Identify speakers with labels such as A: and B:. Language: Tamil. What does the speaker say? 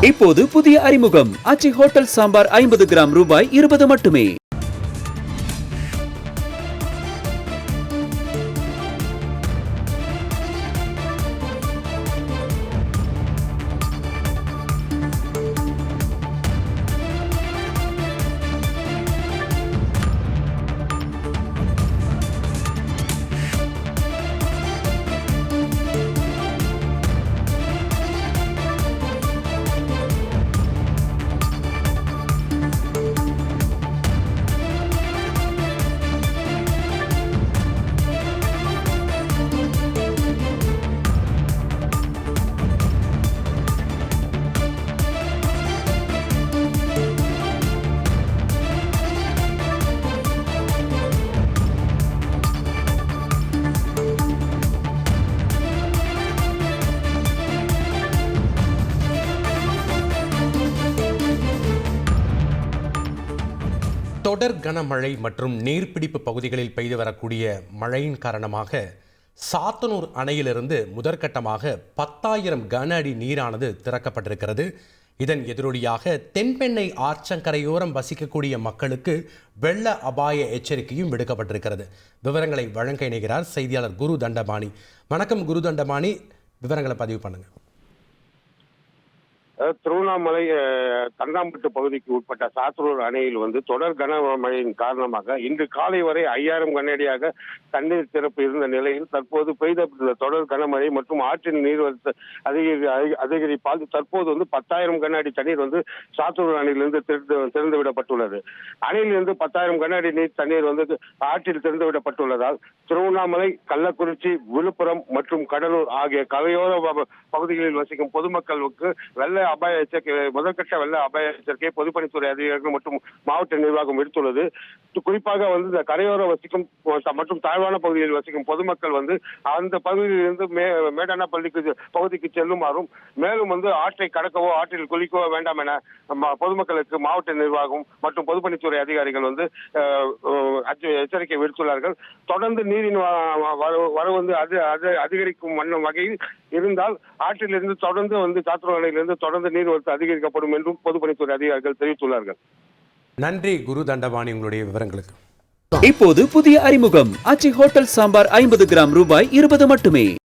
A: இப்போது புதிய அறிமுகம் ஆச்சி ஹோட்டல் சாம்பார் 50 கிராம் ரூபாய் 20 மட்டுமே.
B: தொடர் கனமழை மற்றும் நீர்பிடிப்பு பகுதிகளில் பெய்து வரக்கூடிய மழையின் காரணமாக சாத்தனூர் அணையிலிருந்து முதற்கட்டமாக 10,000 கன அடி நீரானது திறக்கப்பட்டிருக்கிறது. இதன் எதிரொலியாக தென்பெண்ணை ஆற்றங்கரையோரம் வசிக்கக்கூடிய மக்களுக்கு வெள்ள அபாய எச்சரிக்கையும் விடுக்கப்பட்டிருக்கிறது. விவரங்களை வழங்க இணைகிறார் செய்தியாளர் குரு தண்டபாணி. வணக்கம் குரு தண்டபாணி, விவரங்களை பதிவு பண்ணுங்க.
C: திருவண்ணாமலை தண்டாம்பட்டு பகுதிக்கு உட்பட்ட சாத்தனூர் அணையில் தொடர் கனமழையின் காரணமாக இன்று காலை வரை 5,000 கனஅடியாக தண்ணீர் திறப்பு இருந்த நிலையில் தற்போது பெய்த தொடர் கனமழை மற்றும் ஆற்றின் நீர்வரத்து அதிகரிப்பால் தற்போது 10,000 கன அடி தண்ணீர் சாத்தனூர் அணையிலிருந்து திறந்து விடப்பட்டுள்ளது. அணையிலிருந்து 10,000 கன அடி நீர் தண்ணீர் ஆற்றில் திறந்து விடப்பட்டுள்ளதால் திருவண்ணாமலை, கள்ளக்குறிச்சி, விழுப்புரம் மற்றும் கடலூர் ஆகிய கரையோர பகுதிகளில் வசிக்கும் பொதுமக்களுக்கு வெள்ள அபாய எச்சரிக்கை முதற்கட்ட வெள்ள அபாய எச்சரிக்கை பொதுப்பணித்துறை அதிகாரிகள் மற்றும் மாவட்ட நிர்வாகம் விடுத்துள்ளது. குறிப்பாக இந்த கரையோர வசிக்கும் மற்றும் தாழ்வான பகுதியில் வசிக்கும் பொதுமக்கள் அந்த பகுதியிலிருந்து மேடான பகுதிக்கு செல்லுமாறும், மேலும் ஆற்றை கடக்கவோ ஆற்றில் குளிக்கவோ வேண்டாம் என பொதுமக்களுக்கு மாவட்ட நிர்வாகம் மற்றும் பொதுப்பணித்துறை அதிகாரிகள் எச்சரிக்கை விடுத்துள்ளார்கள். தொடர்ந்து நீரின் வரவு அதிகரிக்கும் வகையில் இருந்தால் ஆற்றிலிருந்து தொடர்ந்து சாத்தனூர் அணையிலிருந்து தொடர்ந்து நீர்வரத்து அதிகரிக்கப்படும் என்றும் பொதுப்பணித்துறை அதிகாரிகள் தெரிவித்துள்ளார்கள்.
B: நன்றி குரு தண்டபாணி, உங்களுடைய விவரங்களுக்கு.
A: இப்போது புதிய அறிமுகம் ஆச்சி ஹோட்டல் சாம்பார் 50 கிராம் ரூபாய் 20 மட்டுமே.